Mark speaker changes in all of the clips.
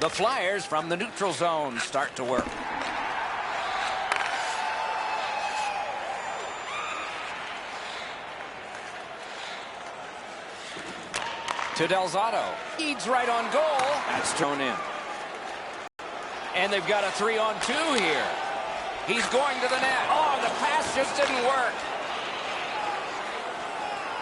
Speaker 1: The Flyers from the neutral zone start to work. To Delzato. Eads right on goal. That's thrown in. And they've got a 3-on-2 here. He's going to the net. Oh, the pass just didn't work.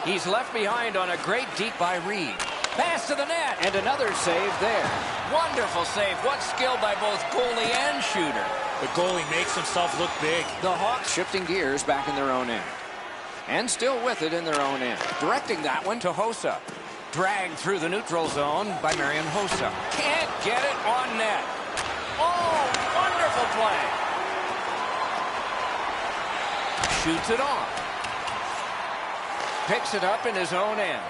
Speaker 1: He's left behind on a great deep by Reed. Pass to the net. And another save there. Wonderful save. What skill by both goalie and shooter.
Speaker 2: The goalie makes himself look big.
Speaker 1: The Hawks shifting gears back in their own end. And still with it in their own end. Directing that one to Hossa. Dragged through the neutral zone by Marian Hossa. Can't get it on net. Oh, wonderful play. Shoots it off. Picks it up in his own end.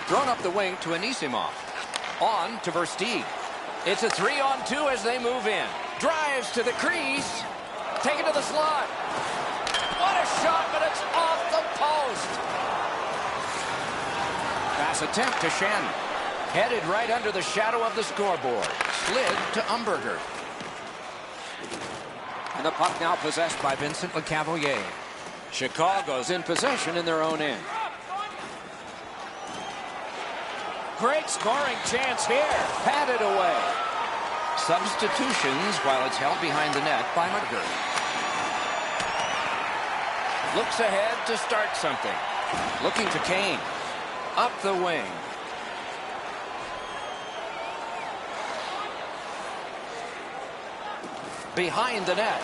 Speaker 1: Thrown up the wing to Anisimov. On to Versteeg. It's a 3-on-2 as they move in. Drives to the crease. Taken to the slot. What a shot, but it's off the post. Pass attempt to Shannon. Headed right under the shadow of the scoreboard. Slid to Umberger. And the puck now possessed by Vincent Lecavalier. Chicago's in possession in their own end. Great scoring chance here. Patted away. Substitutions while it's held behind the net by Umberger. Looks ahead to start something. Looking to Kane. Up the wing. Behind the net.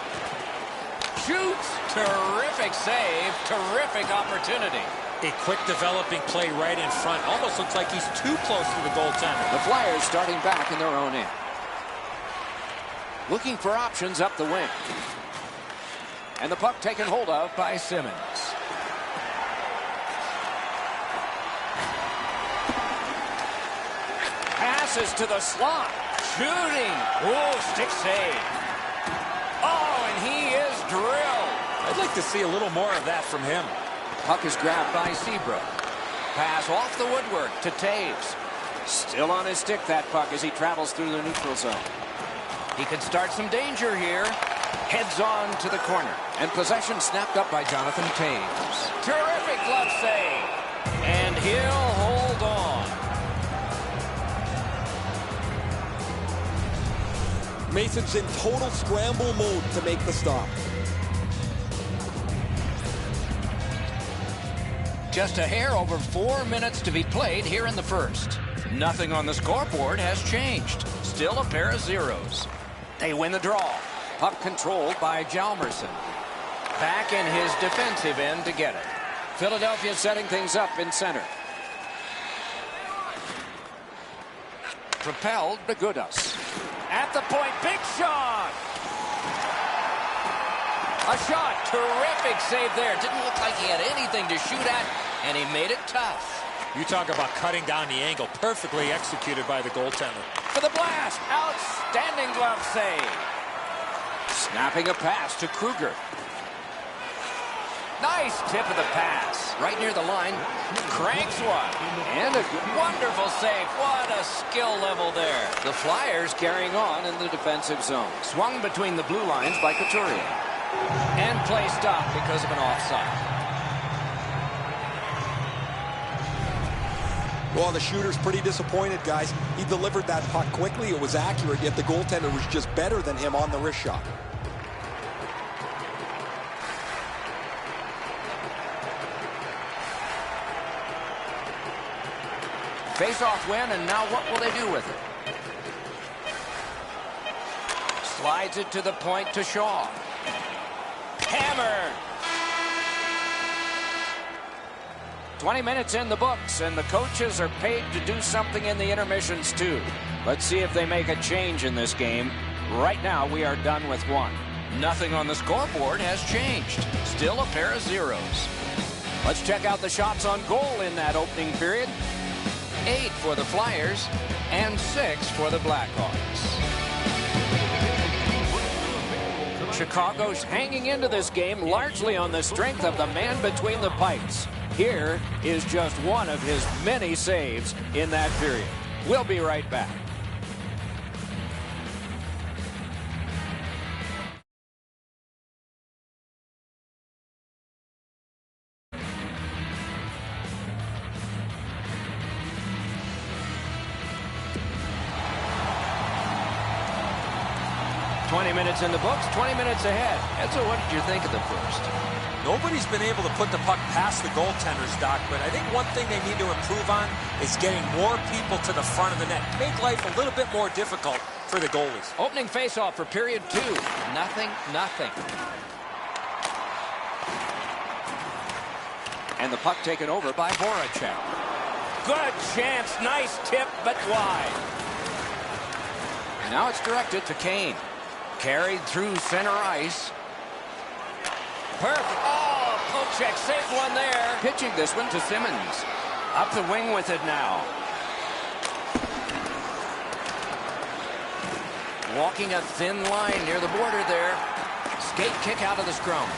Speaker 1: Shoots. Terrific save. Terrific opportunity.
Speaker 2: A quick developing play right in front. Almost looks like he's too close to the goaltender.
Speaker 1: The Flyers starting back in their own end. Looking for options up the wing. And the puck taken hold of by Simmons. Passes to the slot. Shooting. Oh, stick save. Oh, and he is drilled.
Speaker 2: I'd like to see a little more of that from him.
Speaker 1: Puck is grabbed by Seabrook. Pass off the woodwork to Taves. Still on his stick, that puck, as he travels through the neutral zone. He could start some danger here. Heads on to the corner. And possession snapped up by Jonathan Taves. Terrific glove save. And he'll hold on.
Speaker 3: Mason's in total scramble mode to make the stop.
Speaker 1: Just a hair over 4 minutes to be played here in the first. Nothing on the scoreboard has changed. Still a pair of zeros. They win the draw. Puck controlled by Hjalmarsson. Back in his defensive end to get it. Philadelphia setting things up in center. Propelled to Gudas. At the point, big shot! A shot, terrific save there. Didn't look like he had anything to shoot at, and he made it tough.
Speaker 2: You talk about cutting down the angle. Perfectly executed by the goaltender.
Speaker 1: For the blast, outstanding glove save. Snapping a pass to Kruger. Nice tip of the pass. Right near the line, cranks one. And a wonderful save. What a skill level there. The Flyers carrying on in the defensive zone. Swung between the blue lines by Couturier. And play stopped because of an offside.
Speaker 3: Well, the shooter's pretty disappointed, guys. He delivered that puck quickly. It was accurate, yet the goaltender was just better than him on the wrist shot.
Speaker 1: Face-off win, and now what will they do with it? Slides it to the point to Shaw. Hammered. 20 minutes in the books, and the coaches are paid to do something in the intermissions too. Let's see if they make a change in this game. Right now, we are done with one. Nothing on the scoreboard has changed. Still a pair of zeros. Let's check out the shots on goal in that opening period. 8 for the Flyers and 6 for the Blackhawks. Chicago's hanging into this game largely on the strength of the man between the pipes. Here is just one of his many saves in that period. We'll be right back. 20 minutes in the books, 20 minutes ahead. Edzo, what did you think of the first?
Speaker 2: Nobody's been able to put the puck past the goaltenders, Doc, but I think one thing they need to improve on is getting more people to the front of the net. Make life a little bit more difficult for the goalies.
Speaker 1: Opening faceoff for period 2. Nothing. And the puck taken over by Voracek. Good chance. Nice tip, but wide. Now it's directed to Kane. Carried through center ice. Perfect. Oh, Pochek saved one there. Pitching this one to Simmons. Up the wing with it now. Walking a thin line near the border there. Skate kick out of the scrum.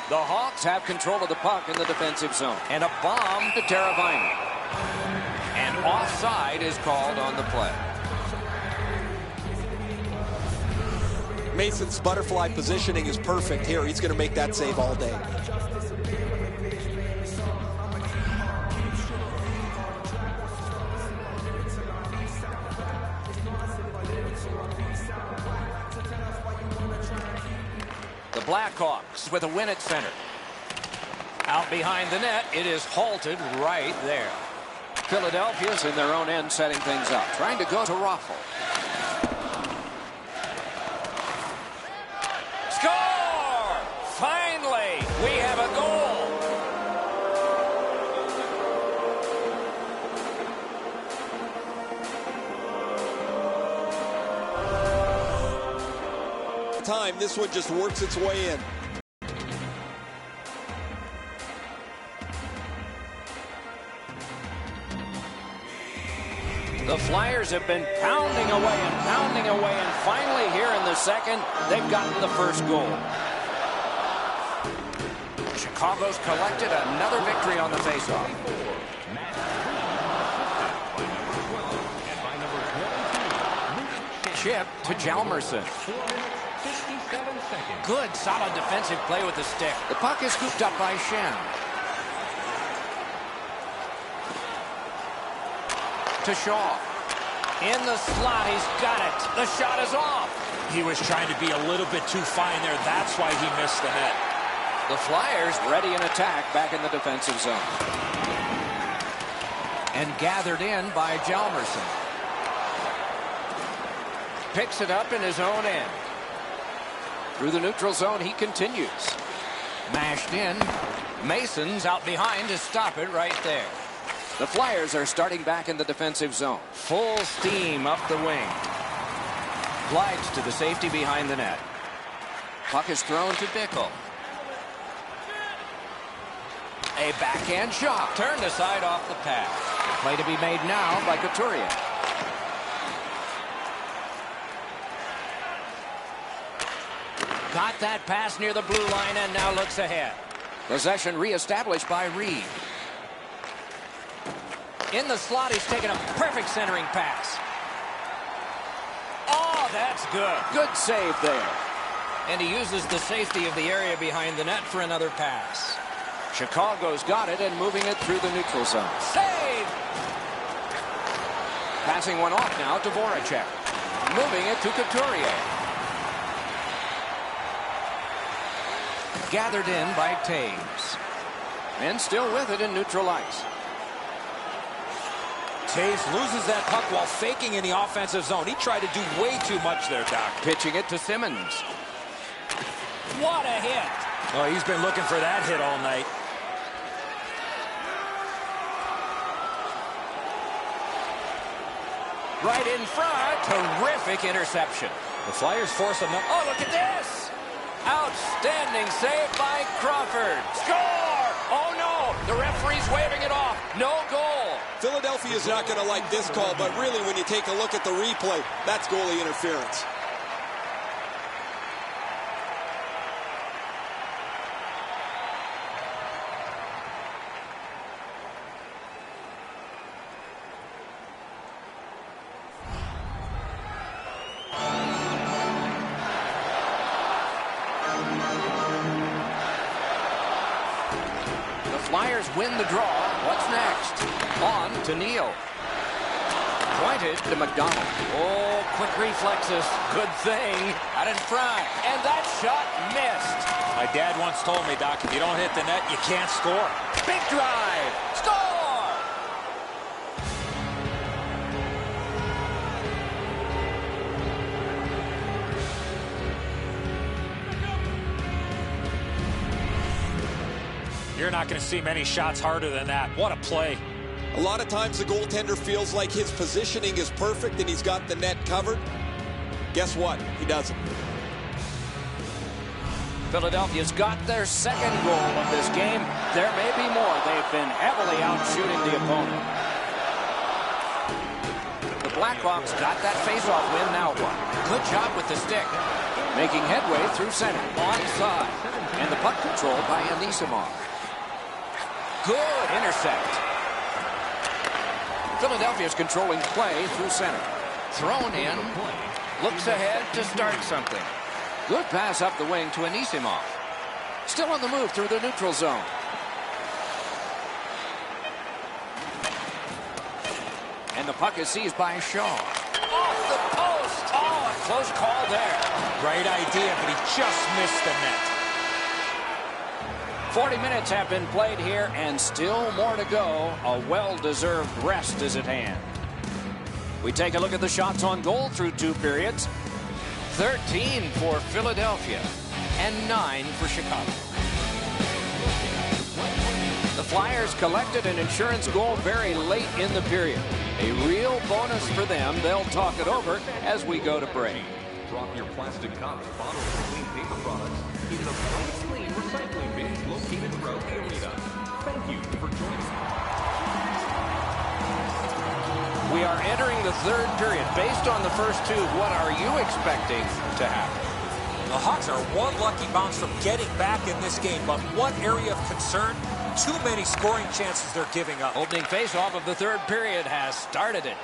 Speaker 1: The Hawks have control of the puck in the defensive zone. And a bomb to Teravainen. And offside is called on the play.
Speaker 3: Mason's butterfly positioning is perfect here. He's going to make that save all day.
Speaker 1: The Blackhawks with a win at center. Out behind the net, it is halted right there. Philadelphia's in their own end setting things up. Trying to go to Raffle. Score! Finally, we have a goal.
Speaker 3: Time, this one just works its way in.
Speaker 1: The Flyers have been pounding away, and finally here in the second, they've gotten the first goal. Chicago's collected another victory on the faceoff. Chip to Hjalmarsson. Good, solid defensive play with the stick. The puck is scooped up by Shen. To Shaw. In the slot, he's got it. The shot is off.
Speaker 2: He was trying to be a little bit too fine there. That's why he missed the net.
Speaker 1: The Flyers ready in attack back in the defensive zone. And gathered in by Hjalmarsson. Picks it up in his own end. Through the neutral zone, he continues. Mashed in. Mason's out behind to stop it right there. The Flyers are starting back in the defensive zone. Full steam up the wing. Glides to the safety behind the net. Puck is thrown to Bickle. A backhand shot. Turned aside off the pass. Play to be made now by Couturier. Got that pass near the blue line and now looks ahead. Possession reestablished by Reed. In the slot, he's taken a perfect centering pass. Oh, that's good. Good save there. And he uses the safety of the area behind the net for another pass. Chicago's got it and moving it through the neutral zone. Save! Passing one off now to Voracek. Moving it to Couturier. Gathered in by Taves. And still with it in neutral ice.
Speaker 2: Taves loses that puck while faking in the offensive zone. He tried to do way too much there, Doc.
Speaker 1: Pitching it to Simmons. What a hit.
Speaker 2: Oh, he's been looking for that hit all night.
Speaker 1: Right in front. Terrific interception.
Speaker 2: The Flyers force him.
Speaker 1: Oh, look at this. Outstanding save by Crawford. Score! Oh, no. The referee's waving it off. No goal.
Speaker 3: Philadelphia's not going to like this call, but really when you take a look at the replay, that's goalie interference.
Speaker 1: Flyers win the draw. What's next? On to Neal. Pointed to McDonald. Oh, quick reflexes. Good thing. Out in front. And that shot missed.
Speaker 2: My dad once told me, Doc, if you don't hit the net, you can't score.
Speaker 1: Big drive. Score!
Speaker 2: You're not going to see many shots harder than that. What a play.
Speaker 3: A lot of times the goaltender feels like his positioning is perfect and he's got the net covered. Guess what? He doesn't.
Speaker 1: Philadelphia's got their second goal of this game. There may be more. They've been heavily out shooting the opponent. The Blackhawks got that faceoff win. Now what? Good job with the stick. Making headway through center. Onside. And the puck controlled by Anisimov. Good intercept. Philadelphia's controlling play through center. Thrown in. Looks ahead to start something. Good pass up the wing to Anisimov. Still on the move through the neutral zone. And the puck is seized by Shaw. Off the post. Oh, a close call there.
Speaker 2: Great idea, but he just missed the net.
Speaker 1: 40 minutes have been played here, and still more to go. A well-deserved rest is at hand. We take a look at the shots on goal through 2 periods. 13 for Philadelphia and 9 for Chicago. The Flyers collected an insurance goal very late in the period. A real bonus for them. They'll talk it over as we go to break.
Speaker 4: Drop your plastic cups, bottles, and clean paper products in the Bright Clean recycling bins located throughout the arena. Thank you for joining us.
Speaker 1: We are entering the 3rd period. Based on the first 2, what are you expecting to happen?
Speaker 2: The Hawks are one lucky bounce from getting back in this game, but one area of concern, too many scoring chances they're giving up.
Speaker 1: Opening faceoff of the 3rd period has started it.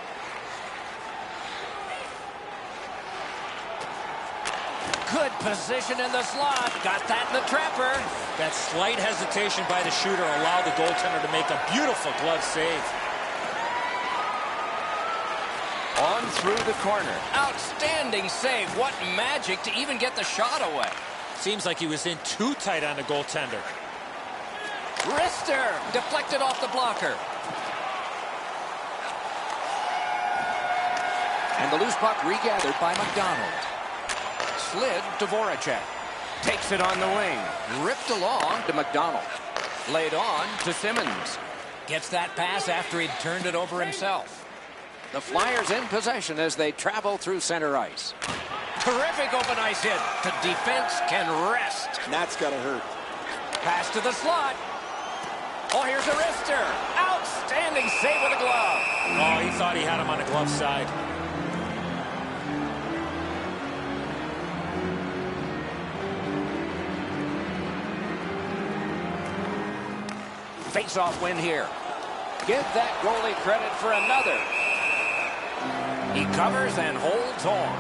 Speaker 1: Good position in the slot. Got that in the trapper.
Speaker 2: That slight hesitation by the shooter allowed the goaltender to make a beautiful glove save.
Speaker 1: On through the corner. Outstanding save. What magic to even get the shot away.
Speaker 2: Seems like he was in too tight on the goaltender.
Speaker 1: Wrister deflected off the blocker. And the loose puck regathered by McDonald. Slid to Voracek. Takes it on the wing. Ripped along to McDonald. Laid on to Simmons. Gets that pass after he'd turned it over himself. The Flyers in possession as they travel through center ice. Terrific open ice hit. The defense can rest.
Speaker 3: And that's got to hurt.
Speaker 1: Pass to the slot. Oh, here's a wrister. Outstanding save with a glove.
Speaker 2: Oh, he thought he had him on the glove side.
Speaker 1: Face-off win here. Give that goalie credit for another. He covers and holds on.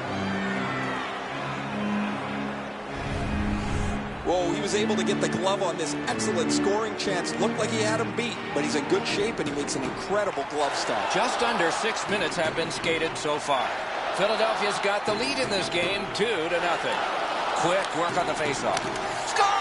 Speaker 3: Whoa, he was able to get the glove on this excellent scoring chance. Looked like he had him beat, but he's in good shape and he makes an incredible glove stop.
Speaker 1: Just under 6 minutes have been skated so far. Philadelphia's got the lead in this game, 2-0. Quick work on the faceoff. Score!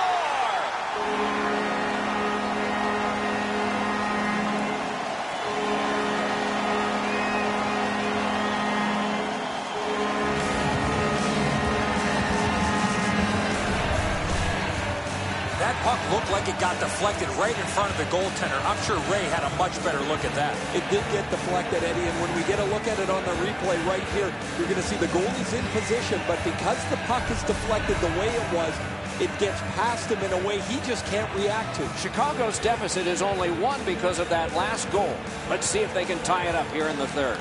Speaker 2: That puck looked like it got deflected right in front of the goaltender. I'm sure Ray had a much better look at that.
Speaker 3: It did get deflected, Eddie, and when we get a look at it on the replay right here, you're going to see the goalie's in position, but because the puck is deflected the way it was, it gets past him in a way he just can't react to.
Speaker 1: Chicago's deficit is only 1 because of that last goal. Let's see if they can tie it up here in the 3rd.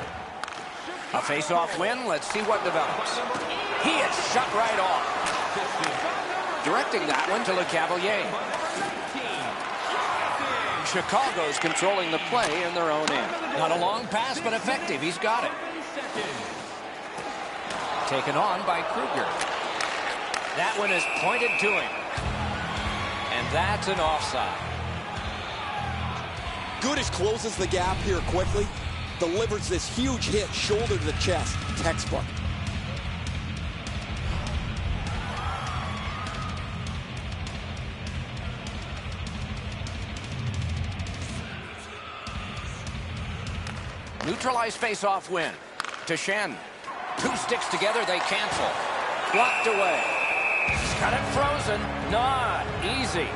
Speaker 1: A face-off win. Let's see what develops. He is shut right off. Directing that one to Le Cavalier. Chicago's controlling the play in their own end. Not a long pass, but effective. He's got it. Taken on by Kruger. That one is pointed to him. And that's an offside.
Speaker 3: Gudish closes the gap here quickly. delivers this huge hit, shoulder to the chest. Textbook.
Speaker 1: Neutralized face-off win. To Shen. Two sticks together, they cancel. Blocked away. He's got it frozen. Not easy.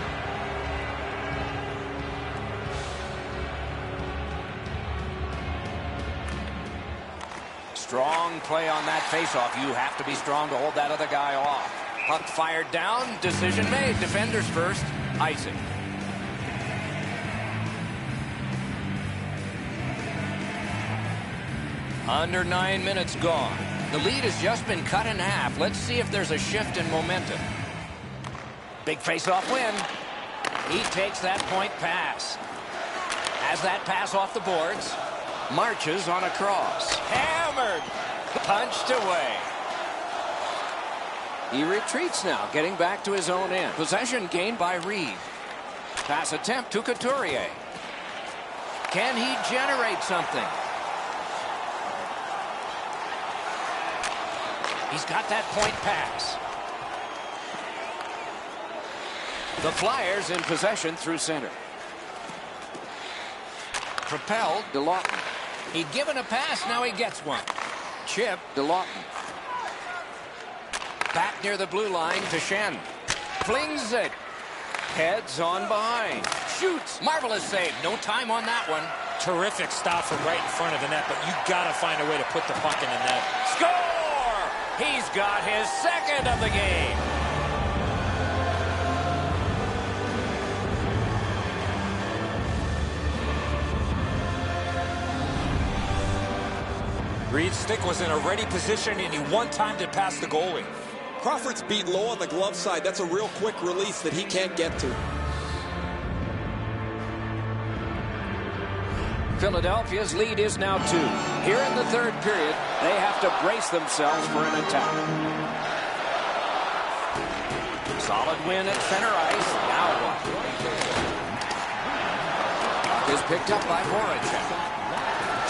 Speaker 1: Strong play on that face-off. You have to be strong to hold that other guy off. Puck fired down. Decision made. Defenders first. Icing. Under 9 minutes gone. The lead has just been cut in half. Let's see if there's a shift in momentum. Big face-off win. He takes that point pass. Has that pass off the boards. Marches on a cross. Hammered. Punched away. He retreats now, getting back to his own end. Possession gained by Reed. Pass attempt to Couturier. Can he generate something? He's got that point pass. The Flyers in possession through center. Propelled to Lawton. He'd given a pass, now he gets one. Chip to Lawton. Back near the blue line to Shen. Flings it. Heads on behind. Shoots. Marvelous save. No time on that one.
Speaker 2: Terrific stop from right in front of the net, but you got to find a way to put the puck in the net.
Speaker 1: Score! He's got his second of the game.
Speaker 2: Reed's stick was in a ready position, and he one-timed it past the goalie.
Speaker 3: Crawford's beat low on the glove side. That's a real quick release that he can't get to.
Speaker 1: Philadelphia's lead is now 2. Here in the third period, they have to brace themselves for an attack. Solid win at center ice. Now what? Is picked up by Voracek.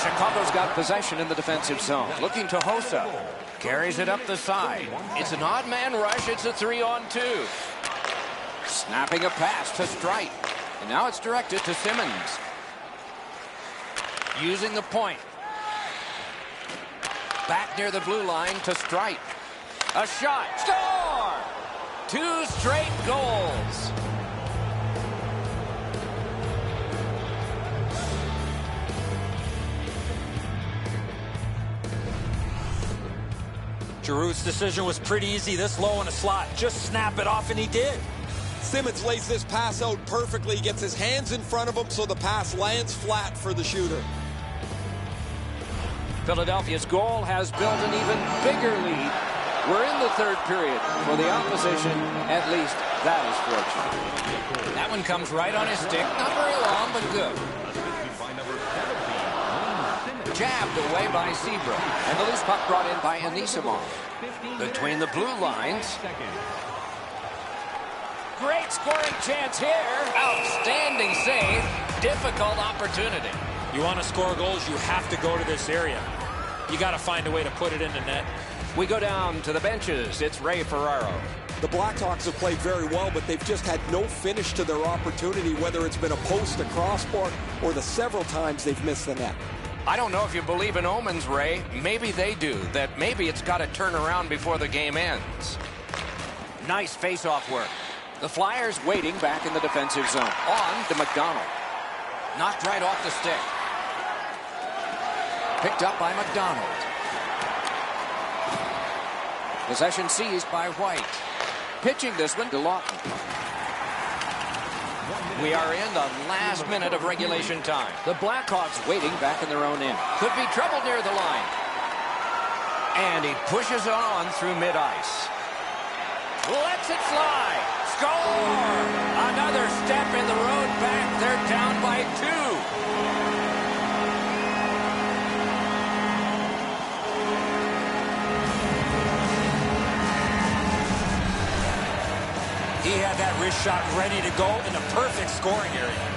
Speaker 1: Chicago's got possession in the defensive zone. Looking to Hossa. Carries it up the side. It's an odd man rush. It's a 3-on-2. Snapping a pass to Streit. And now it's directed to Simmons. Using the point. Back near the blue line to Streit. A shot. Score! 2 straight goals.
Speaker 2: Giroux's decision was pretty easy. This low in a slot. Just snap it off, and he did.
Speaker 3: Simmons lays this pass out perfectly. He gets his hands in front of him so the pass lands flat for the shooter.
Speaker 1: Philadelphia's goal has built an even bigger lead. We're in the third period. For the opposition, at least that is fortunate. That one comes right on his stick. Not very long, but good. Jabbed away by Seabrook. And the loose puck brought in by Anisimov. Between the blue lines. Great scoring chance here. Outstanding save. Difficult opportunity.
Speaker 2: You want to score goals, you have to go to this area. You got to find a way to put it in the net.
Speaker 1: We go down to the benches. It's Ray Ferraro.
Speaker 3: The Blackhawks have played very well, but they've just had no finish to their opportunity, whether it's been a post, a crossbar, or the several times they've missed the net.
Speaker 1: I don't know if you believe in omens, Ray. Maybe they do. That maybe it's got to turn around before the game ends. Nice face-off work. The Flyers waiting back in the defensive zone. On to McDonald. Knocked right off the stick. Picked up by McDonald. Possession seized by White. Pitching this one to Lawton. We are in the last minute of regulation time. The Blackhawks waiting back in their own end. Could be trouble near the line. And he pushes on through mid-ice. Lets it fly. Score! Another step in the road back. They're down by 2.
Speaker 2: He had that wrist shot ready to go in the perfect scoring area.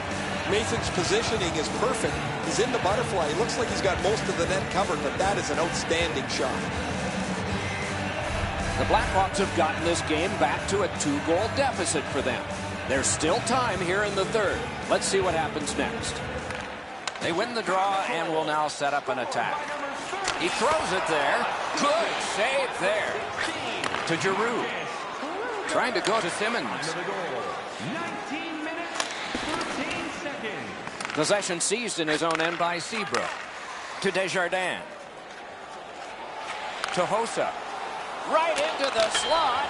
Speaker 3: Mason's positioning is perfect. He's in the butterfly. He looks like he's got most of the net covered, but that is an outstanding shot.
Speaker 1: The Blackhawks have gotten this game back to a 2-goal deficit for them. There's still time here in the third. Let's see what happens next. They win the draw and will now set up an attack. He throws it there. Good save there. To Giroux. Trying to go to Simmons.
Speaker 4: 19 minutes, 13 seconds.
Speaker 1: Possession seized in his own end by Seabrook. To Desjardins. To Hossa. Right into the slot.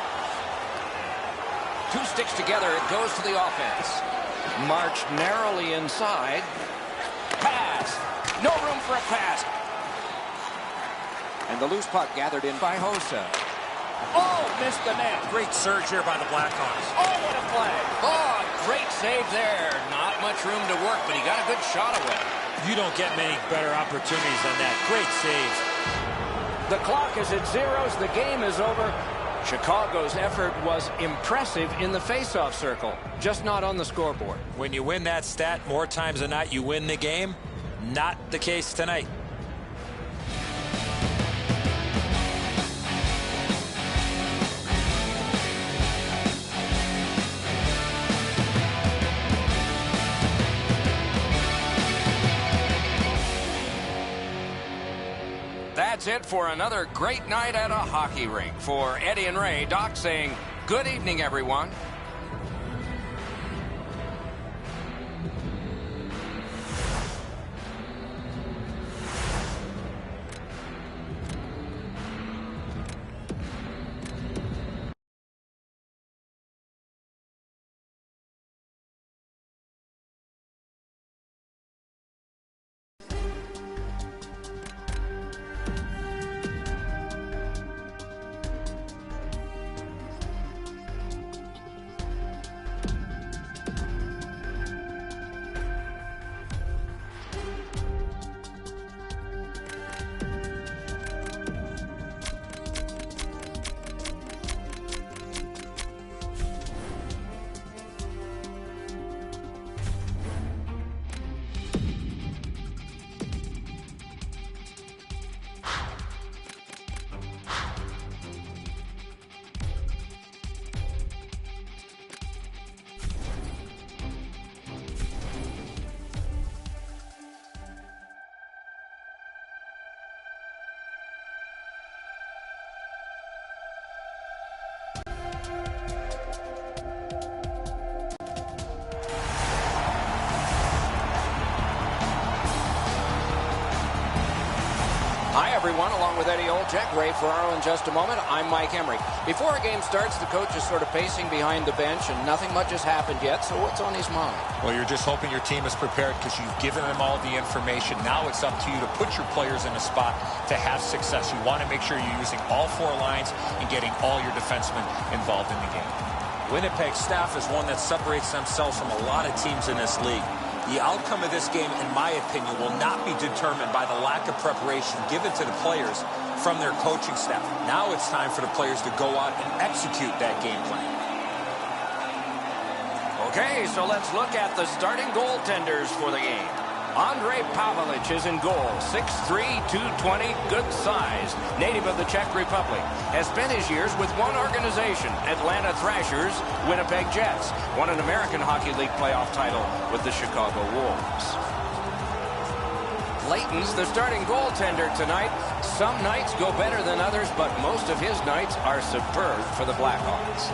Speaker 1: 2 sticks together. It goes to the offense. Marched narrowly inside. Pass. No room for a pass. And the loose puck gathered in by Hossa. Oh, missed the net.
Speaker 2: Great surge here by the Blackhawks.
Speaker 1: Oh, what a play. Oh, great save there. Not much room to work, but he got a good shot away.
Speaker 2: You don't get many better opportunities than that. Great save.
Speaker 1: The clock is at zeros. The game is over. Chicago's effort was impressive in the faceoff circle, just not on the scoreboard.
Speaker 2: When you win that stat more times than not, you win the game. Not the case tonight.
Speaker 1: That's it for another great night at a hockey rink. For Eddie and Ray, Doc saying, good evening, everyone. Hi, everyone. Along with Eddie Olczyk, Ray Ferraro in just a moment. I'm Mike Emery. Before a game starts, the coach is sort of pacing behind the bench, and nothing much has happened yet, so what's on his mind?
Speaker 2: Well, you're just hoping your team is prepared because you've given them all the information. Now it's up to you to put your players in a spot to have success. You want to make sure you're using all 4 lines and getting all your defensemen involved in the game. Winnipeg's staff is one that separates themselves from a lot of teams in this league. The outcome of this game, in my opinion, will not be determined by the lack of preparation given to the players from their coaching staff. Now it's time for the players to go out and execute that game plan.
Speaker 1: Okay, so let's look at the starting goaltenders for the game. Andrei Pavlich is in goal, 6'3", 220, good size, native of the Czech Republic. Has spent his years with one organization, Atlanta Thrashers, Winnipeg Jets. Won an American Hockey League playoff title with the Chicago Wolves. Layton's the starting goaltender tonight. Some nights go better than others, but most of his nights are superb for the Blackhawks.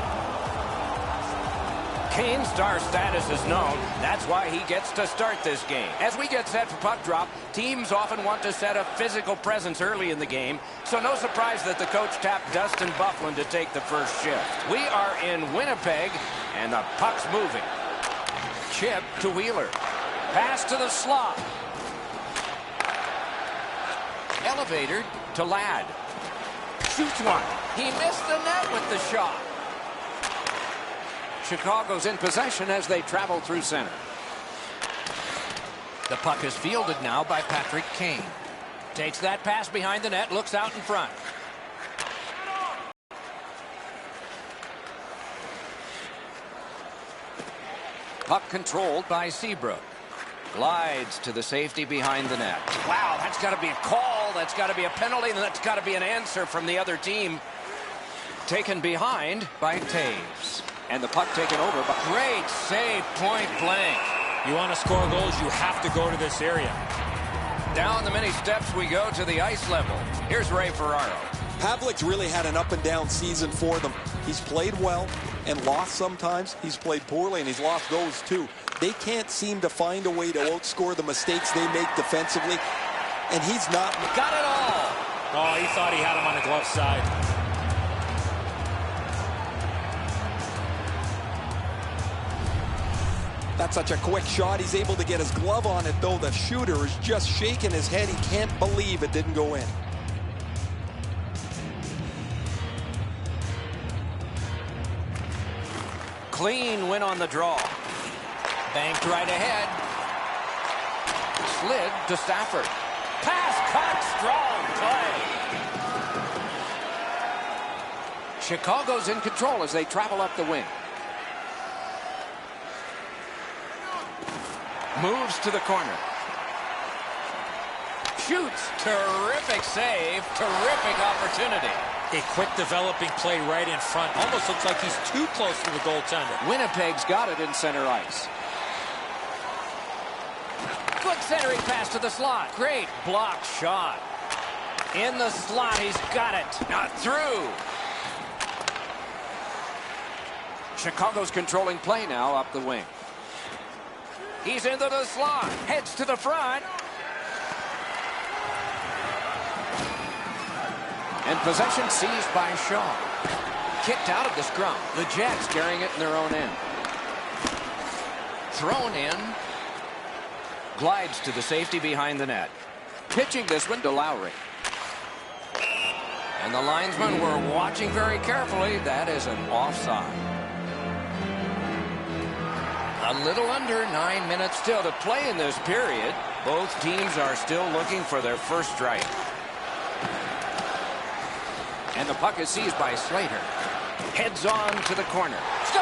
Speaker 1: Kane's star status is known. That's why he gets to start this game. As we get set for puck drop, teams often want to set a physical presence early in the game, so no surprise that the coach tapped Dustin Byfuglien to take the first shift. We are in Winnipeg, and the puck's moving. Chip to Wheeler. Pass to the slot. Elevator to Ladd. Shoots one. He missed the net with the shot. Chicago's in possession as they travel through center. The puck is fielded now by Patrick Kane. Takes that pass behind the net, looks out in front. Puck controlled by Seabrook. Glides to the safety behind the net. Wow, that's got to be a call. That's got to be a penalty. And that's got to be an answer from the other team. Taken behind by Taves. And the puck taken over. But great save, point blank.
Speaker 2: You want to score goals, you have to go to this area.
Speaker 1: Down the many steps we go to the ice level. Here's Ray Ferraro.
Speaker 3: Havlic's really had an up-and-down season for them. He's played well and lost sometimes. He's played poorly, and he's lost those too. They can't seem to find a way to outscore the mistakes they make defensively, and he's not.
Speaker 1: Got it all.
Speaker 2: Oh, he thought he had him on the glove side.
Speaker 3: That's such a quick shot. He's able to get his glove on it, though. The shooter is just shaking his head. He can't believe it didn't go in.
Speaker 1: Clean win on the draw. Banked right ahead. Slid to Stafford. Pass cut. Strong play. Chicago's in control as they travel up the wing. Moves to the corner. Shoots. Terrific save. Terrific opportunity.
Speaker 2: A quick developing play right in front. Almost looks like he's too close to the goaltender.
Speaker 1: Winnipeg's got it in center ice. Good centering pass to the slot. Great block shot. In the slot, he's got it. Not through. Chicago's controlling play now up the wing. He's into the slot. Heads to the front. And possession seized by Shaw. Kicked out of the scrum. The Jets carrying it in their own end. Thrown in. Glides to the safety behind the net. Pitching this one to Lowry. And the linesmen were watching very carefully. That is an offside. A little under 9 minutes still to play in this period. Both teams are still looking for their first strike. And the puck is seized by Slater. Heads on to the corner. Score!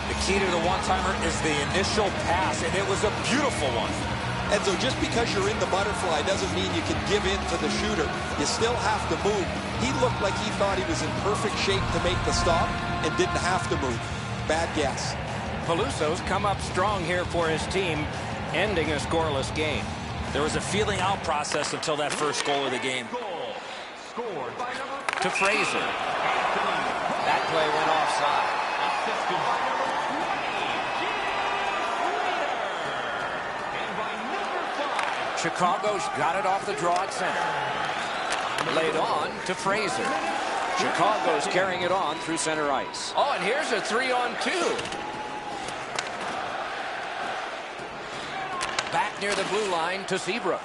Speaker 2: The key to the one-timer is the initial pass, and it was a beautiful one.
Speaker 3: And so just because you're in the butterfly doesn't mean you can give in to the shooter. You still have to move. He looked like he thought he was in perfect shape to make the stop and didn't have to move. Bad guess.
Speaker 1: Peluso's come up strong here for his team, ending a scoreless game.
Speaker 2: There was a feeling out process until that first goal of the game.
Speaker 4: Goal scored by number 5.
Speaker 1: To Fraser. That play went offside.
Speaker 4: Assisted by number 20, and by number 5.
Speaker 1: Chicago's got it off the draw at center. Laid on to Fraser. Chicago's carrying it on through center ice. Oh, and here's a 3-on-2. Back near the blue line to Seabrook.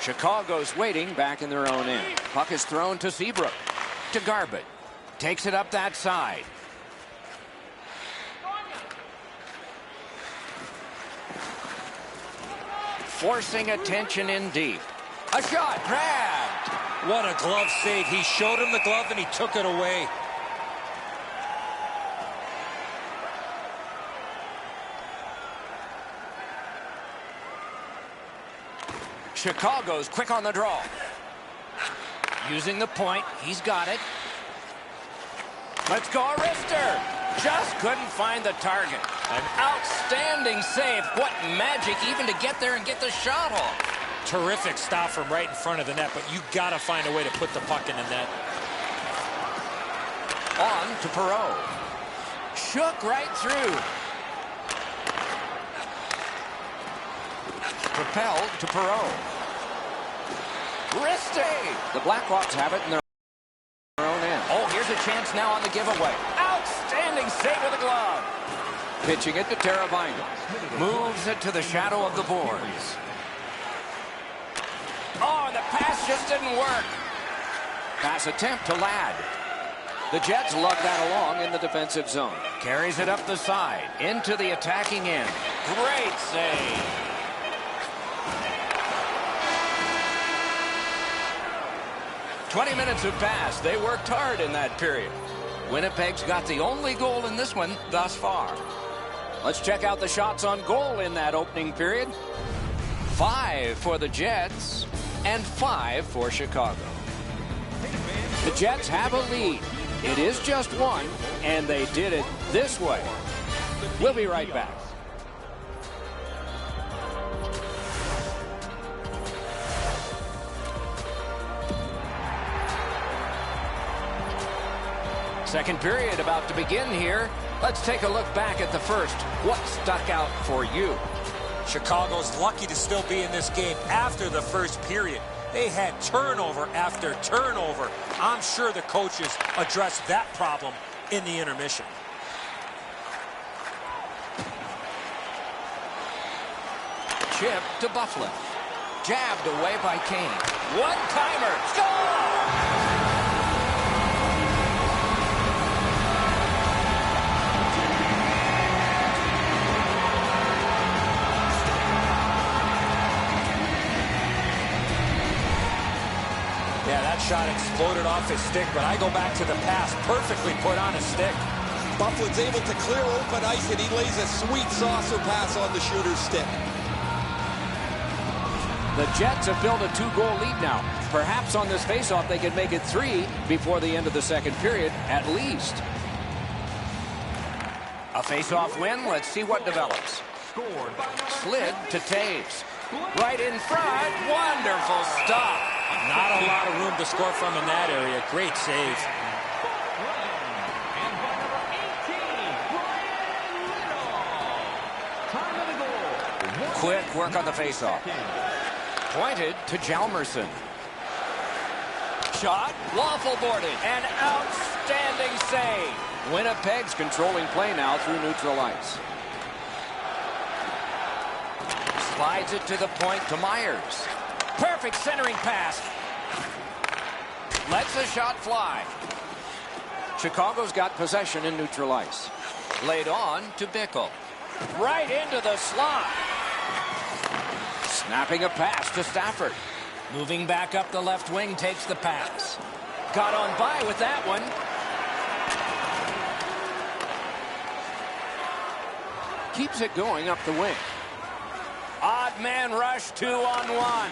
Speaker 1: Chicago's waiting back in their own end. Puck is thrown to Seabrook. To Garbutt. Takes it up that side. Forcing attention in deep. A shot grabbed.
Speaker 2: What a glove save. He showed him the glove and he took it away.
Speaker 1: Chicago's quick on the draw. Using the point. He's got it. Let's go, Arister. Just couldn't find the target. An outstanding save. What magic even to get there and get the shot off.
Speaker 2: Terrific stop from right in front of the net, but you got to find a way to put the puck in the net.
Speaker 1: On to Perreault. Shook right through. Propelled to Perreault. Wristy. The Blackhawks have it in their own end. Oh, here's a chance now on the giveaway. Outstanding save with the glove. Pitching it to Teravainen. Moves it to the shadow of the boards. Oh, the pass just didn't work. Pass attempt to Ladd. The Jets lug that along in the defensive zone. Carries it up the side, into the attacking end. Great save. "20 minutes have passed. They worked hard in that period. Winnipeg's got the only goal in this one thus far. Let's check out the shots on goal in that opening period. 5 for the Jets and 5 for Chicago. The Jets have a lead. It is just one, and they did it this way. We'll be right back. Second period about to begin here. Let's take a look back at the first. What stuck out for you?
Speaker 2: Chicago's lucky to still be in this game after the first period. They had turnover after turnover. I'm sure the coaches addressed that problem in the intermission.
Speaker 1: Chip to Buffalo. Jabbed away by Kane. One-timer. Score!
Speaker 2: Yeah, that shot exploded off his stick, but I go back to the pass. Perfectly put on his stick.
Speaker 3: Buffalo's able to clear open ice, and he lays a sweet saucer pass on the shooter's stick.
Speaker 1: The Jets have built a 2-goal lead now. Perhaps on this faceoff they could make it 3 before the end of the second period, at least. A faceoff win. Let's see what develops. Slid to Taves. Right in front. Wonderful stop.
Speaker 2: Not a lot of room to score from in that area. Great save.
Speaker 1: Quick work on the faceoff. Pointed to Hjalmarsson. Shot. Waffle boarded. An outstanding save. Winnipeg's controlling play now through neutral ice. Slides it to the point to Myers. Perfect centering pass. Lets the shot fly. Chicago's got possession in neutral ice. Laid on to Bickle. Right into the slot. Snapping a pass to Stafford. Moving back up the left wing, takes the pass. Got on by with that one. Keeps it going up the wing. Odd man rush, 2-on-1.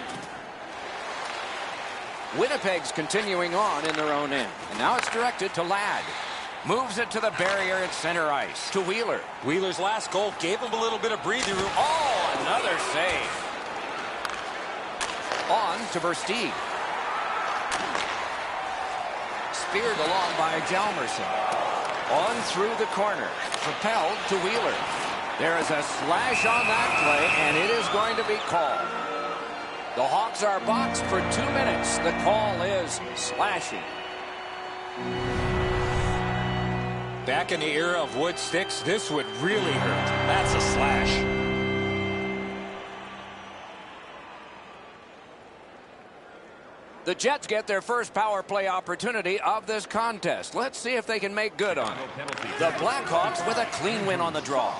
Speaker 1: Winnipeg's continuing on in their own end. And now it's directed to Ladd. Moves it to the barrier at center ice. To Wheeler.
Speaker 2: Wheeler's last goal gave him a little bit of breathing room.
Speaker 1: Oh, another save. On to Versteeg. Speared along by Hjalmarsson. On through the corner. Propelled to Wheeler. There is a slash on that play, and it is going to be called. The Hawks are boxed for 2 minutes. The call is slashing.
Speaker 2: Back in the era of wood sticks, this would really hurt. That's a slash.
Speaker 1: The Jets get their first power play opportunity of this contest. Let's see if they can make good on it. The Blackhawks with a clean win on the draw.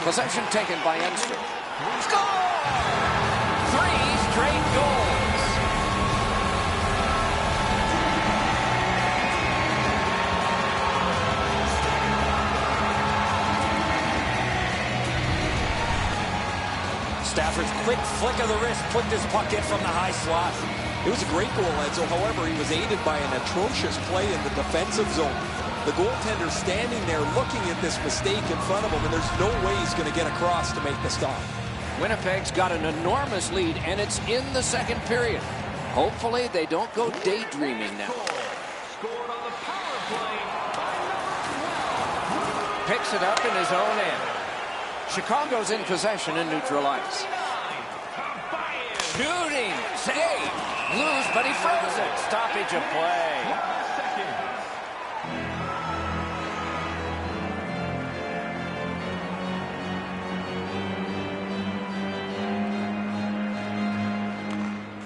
Speaker 1: Possession taken by Enstrom. Score! 3 straight goals.
Speaker 2: Stafford's quick flick of the wrist put this puck in from the high slot.
Speaker 3: It was a great goal, Edzo. However, he was aided by an atrocious play in the defensive zone. The goaltender standing there looking at this mistake in front of him, and there's no way he's going to get across to make the stop.
Speaker 1: Winnipeg's got an enormous lead, and it's in the second period. Hopefully, they don't go daydreaming now. Picks it up in his own end. Chicago's in possession in neutral ice. Shooting, save, loose, but he froze it. Stoppage of play.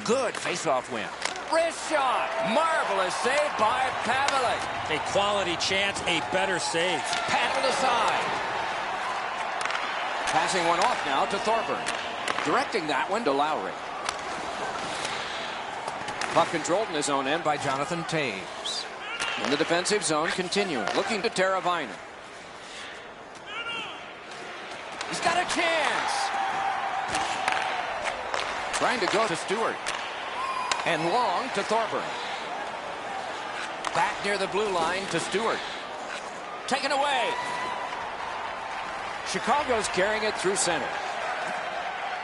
Speaker 1: Good face-off win. Wrist shot. Marvelous save by Pavelec.
Speaker 2: A quality chance, a better save.
Speaker 1: Paddled aside. Passing one off now to Thorburn. Directing that one to Lowry. Puck controlled in his own end by Jonathan Taves. In the defensive zone, continuing. Looking to Teravainen. He's got a chance. Trying to go to Stewart. And long to Thorburn. Back near the blue line to Stewart. Taken away. Chicago's carrying it through center.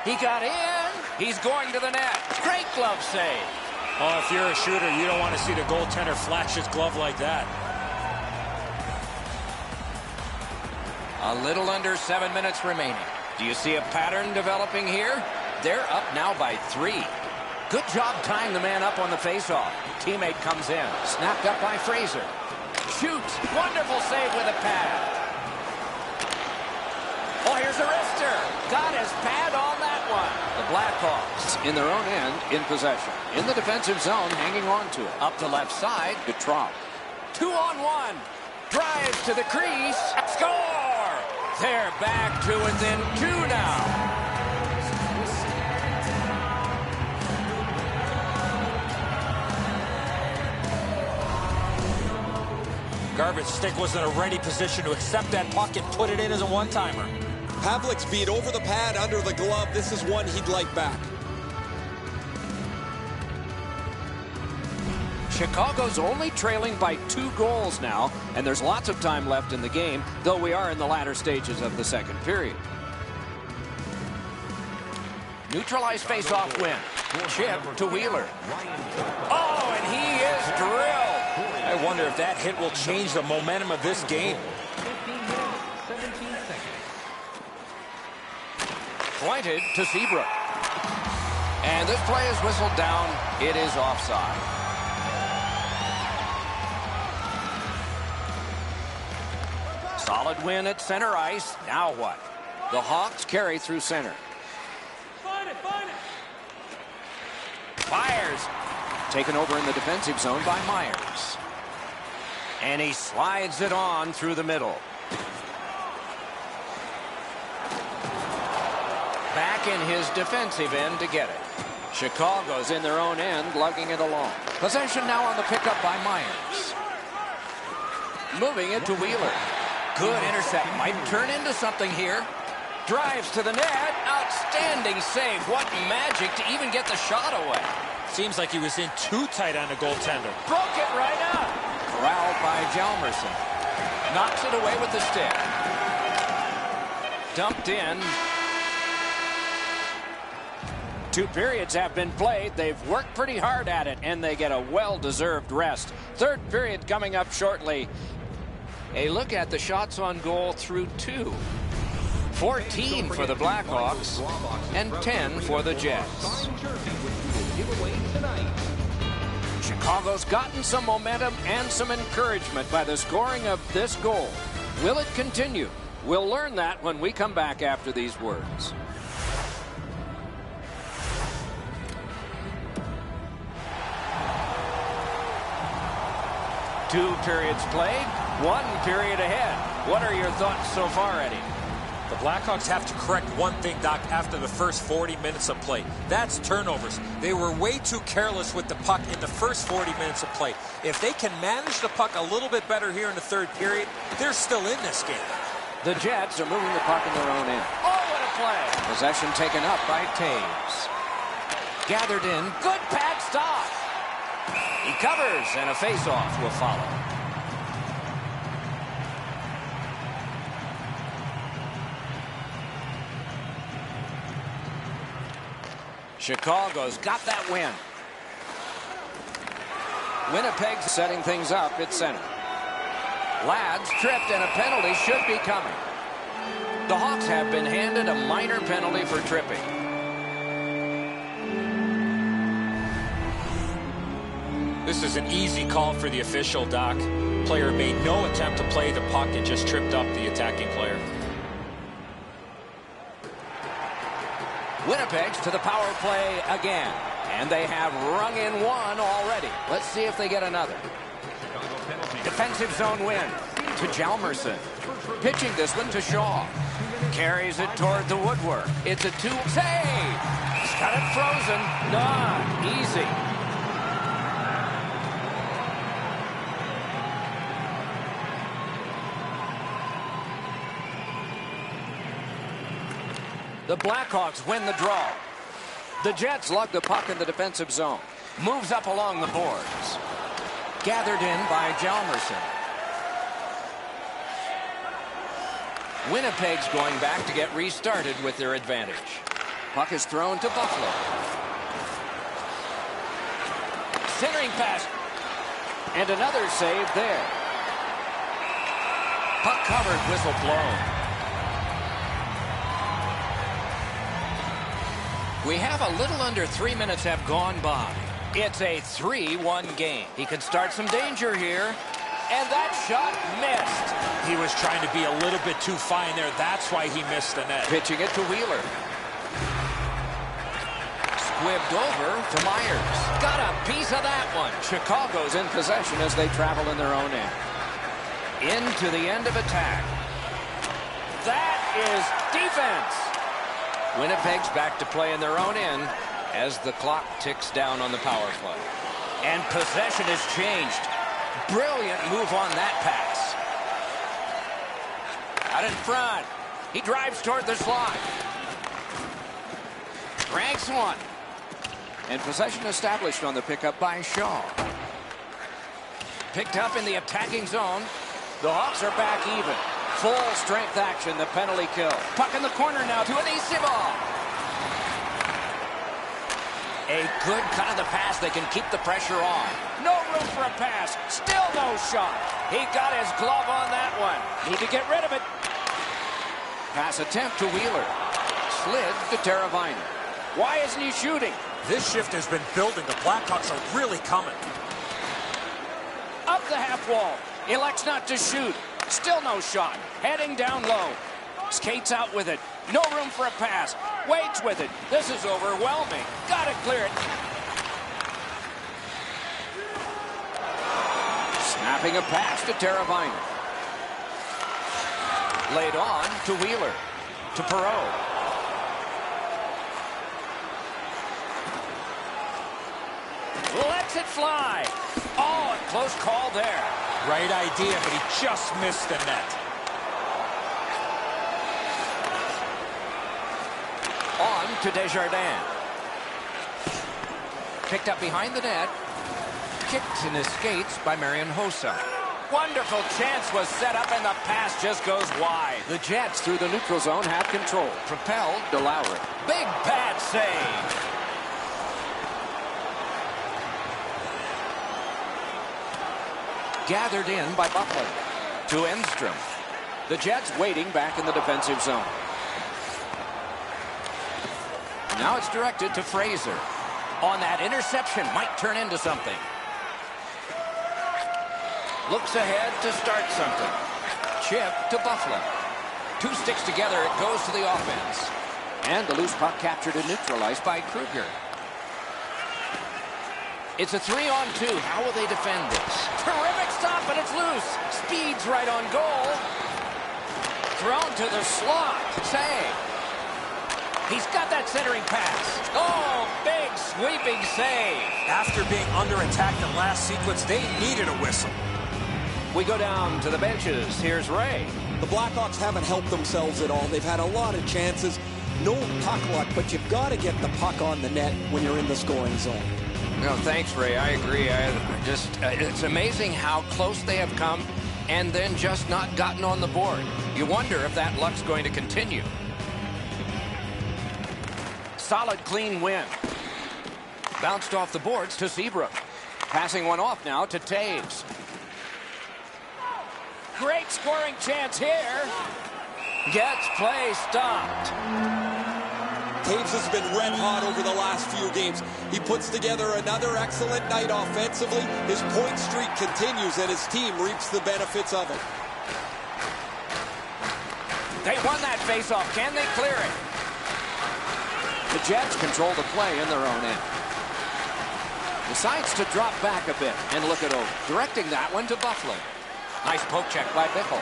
Speaker 1: He got in. He's going to the net. Great glove save.
Speaker 2: Oh, if you're a shooter, you don't want to see the goaltender flash his glove like that.
Speaker 1: A little under 7 minutes remaining. Do you see a pattern developing here? They're up now by 3. Good job tying the man up on the faceoff. Teammate comes in. Snapped up by Fraser. Shoots. Wonderful save with a pad. Oh, here's a wrister. Got his pad on that one. The Blackhawks in their own end in possession. In the defensive zone, hanging on to it. Up the left side to Trump. 2-on-1. Drives to the crease. Score! They're back to within 2 now.
Speaker 2: Garbage stick was in a ready position to accept that puck and put it in as a one-timer.
Speaker 3: Pavelic's beat over the pad, under the glove. This is one he'd like back.
Speaker 1: Chicago's only trailing by 2 goals now, and there's lots of time left in the game, though we are in the latter stages of the second period. Neutralized face-off win. Chip to Wheeler. Oh, and he is drilled.
Speaker 2: I wonder if that hit will change the momentum of this game.
Speaker 4: 15 minutes, 17 seconds.
Speaker 1: Pointed to Seabrook. And this play is whistled down. It is offside. Solid win at center ice. Now what? The Hawks carry through center.
Speaker 3: Find it.
Speaker 1: Fires. Taken over in the defensive zone by Myers. And he slides it on through the middle. Back in his defensive end to get it. Chicago's in their own end, lugging it along. Possession now on the pickup by Myers. Moving it to Wheeler. Good intercept. Might turn into something here. Drives to the net. Outstanding save. What magic to even get the shot away.
Speaker 2: Seems like he was in too tight on the goaltender.
Speaker 1: Broke it right up. Corralled by Hjalmarsson. Knocks it away with the stick. Dumped in. 2 periods have been played. They've worked pretty hard at it, and they get a well-deserved rest. Third period coming up shortly. A look at the shots on goal through 2. 14 for the Blackhawks and 10 for the Jets. Chicago's gotten some momentum and some encouragement by the scoring of this goal. Will it continue? We'll learn that when we come back after these words. Two periods played, 1 period ahead. What are your thoughts so far, Eddie?
Speaker 2: The Blackhawks have to correct one thing, Doc, after the first 40 minutes of play. That's turnovers. They were way too careless with the puck in the first 40 minutes of play. If they can manage the puck a little bit better here in the third period, they're still in this game.
Speaker 1: The Jets are moving the puck in their own end. Oh, what a play! Possession taken up by Taves. Gathered in. Good pad stop. He covers, and a face-off will follow. Chicago's got that win. Winnipeg's setting things up at center. Ladd's tripped, and a penalty should be coming. The Hawks have been handed a minor penalty for tripping.
Speaker 2: This is an easy call for the official, Doc. Player made no attempt to play the puck and just tripped up the attacking player.
Speaker 1: Winnipeg's to the power play again. And they have rung in one already. Let's see if they get another. Defensive zone win to Hjalmarsson. Pitching this one to Shaw. Carries it toward the woodwork. It's a 2 save. He's got it frozen. Not easy. The Blackhawks win the draw. The Jets lug the puck in the defensive zone. Moves up along the boards. Gathered in by Hjalmarsson. Winnipeg's going back to get restarted with their advantage. Puck is thrown to Buffalo. Centering pass. And another save there. Puck covered, whistle blown. We have a little under 3 minutes have gone by. It's a 3-1 game. He could start some danger here. And that shot missed.
Speaker 2: He was trying to be a little bit too fine there. That's why he missed the net.
Speaker 1: Pitching it to Wheeler. Squibbed over to Myers. Got a piece of that one. Chicago's in possession as they travel in their own end. Into the end of attack. That is defense. Winnipeg's back to play in their own end as the clock ticks down on the power play. And possession has changed. Brilliant move on that pass. Out in front. He drives toward the slot. Cranks one. And possession established on the pickup by Shaw. Picked up in the attacking zone. The Hawks are back even. Full strength action, the penalty kill. Puck in the corner now to Anisimov. A good cut of the pass. They can keep the pressure on. No room for a pass. Still no shot. He got his glove on that one. Need to get rid of it. Pass attempt to Wheeler. Slid to Teravainen. Why isn't he shooting?
Speaker 2: This shift has been building. The Blackhawks are really coming.
Speaker 1: Up the half wall. Elects not to shoot. Still no shot. Heading down low. Skates out with it. No room for a pass. Waits with it. This is overwhelming. Gotta clear it. Snapping a pass to Teravainen. Laid on to Wheeler. To Perreault. Lets it fly. Oh, a close call there.
Speaker 2: Right idea, but he just missed the net.
Speaker 1: On to Desjardins. Picked up behind the net. Kicked in his skates by Marian Hossa. Wonderful chance was set up and the pass just goes wide. The Jets through the neutral zone have control. Propelled to Lowry. Big pad save. Gathered in by Buffalo. To Enstrom. The Jets waiting back in the defensive zone. Now it's directed to Fraser. On that interception, might turn into something. Looks ahead to start something. Chip to Buffalo. Two sticks together, it goes to the offense. And the loose puck captured and neutralized by Kruger. It's a 3-on-2. How will they defend this? Terrific stop, but it's loose. Speed's right on goal. Thrown to the slot. Save. He's got that centering pass. Oh, big sweeping save.
Speaker 2: After being under attack in the last sequence, they needed a whistle.
Speaker 1: We go down to the benches. Here's Ray.
Speaker 3: The Blackhawks haven't helped themselves at all. They've had a lot of chances. No puck luck, but you've got to get the puck on the net when you're in the scoring zone.
Speaker 1: No, thanks, Ray. I agree. It's amazing how close they have come and then just not gotten on the board. You wonder if that luck's going to continue. Solid, clean win. Bounced off the boards to Seabrook. Passing one off now to Taves. Great scoring chance here. Gets play stopped.
Speaker 3: Taves has been red hot over the last few games. He puts together another excellent night offensively. His point streak continues and his team reaps the benefits of it.
Speaker 1: They won that faceoff. Can they clear it? The Jets control the play in their own end. Decides to drop back a bit, and look at O, directing that one to Bufflin. Nice poke check by Bickle.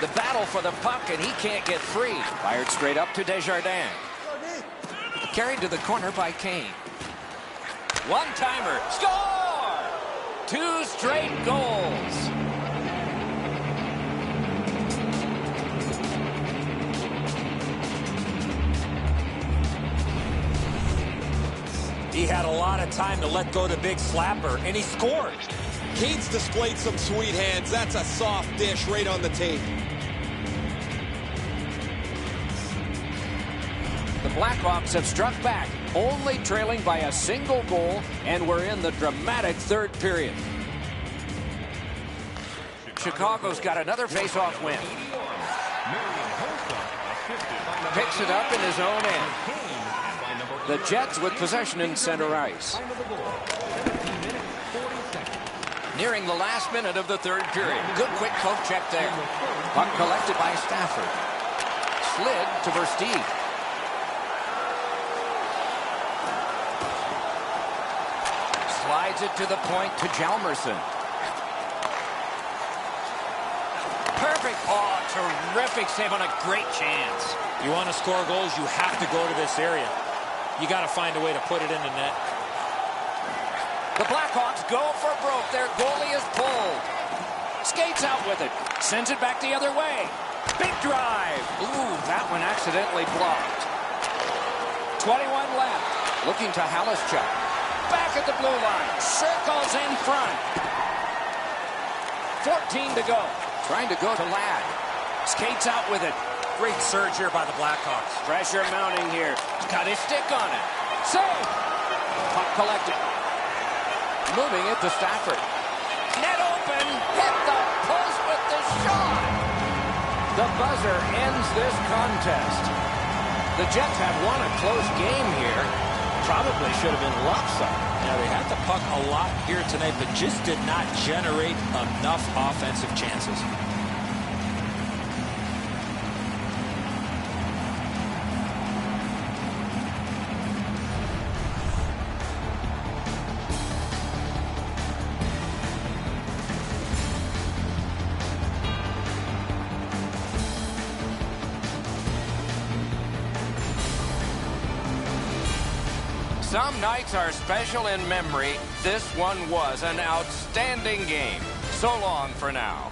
Speaker 1: The battle for the puck, and he can't get free. Fired straight up to Desjardins. Carried to the corner by Kane. One-timer. Score! 2 straight goals.
Speaker 2: He had a lot of time to let go the big slapper, and he scored.
Speaker 3: Kane's displayed some sweet hands. That's a soft dish right on the tape.
Speaker 1: The Blackhawks have struck back, only trailing by a single goal, and we're in the dramatic third period. Chicago's got another face-off win. Picks it up in his own end. The Jets with possession in center ice. Nearing the last minute of the third period. Good quick poke check there. Puck collected by Stafford. Slid to Versteeg. Slides it to the point to Hjalmarsson. Perfect. Oh, terrific save on a great chance.
Speaker 2: You want to score goals, you have to go to this area. You got to find a way to put it in the net.
Speaker 1: The Blackhawks go for broke. Their goalie is pulled. Skates out with it. Sends it back the other way. Big drive. Ooh, that one accidentally blocked. 21 left. Looking to Halischuk. Back at the blue line. Circles in front. 14 to go. Trying to go to Ladd. Skates out with it.
Speaker 2: Great surge here by the Blackhawks.
Speaker 1: Pressure mounting here. Got his stick on it. Save. Puck collected. Moving it to Stafford. Net open. Hit the post with the shot. The buzzer ends this contest. The Jets have won a close game here. Probably should have been lopsided.
Speaker 2: Yeah, they had the puck a lot here tonight, but just did not generate enough offensive chances.
Speaker 1: Some nights are special in memory. This one was an outstanding game. So long for now.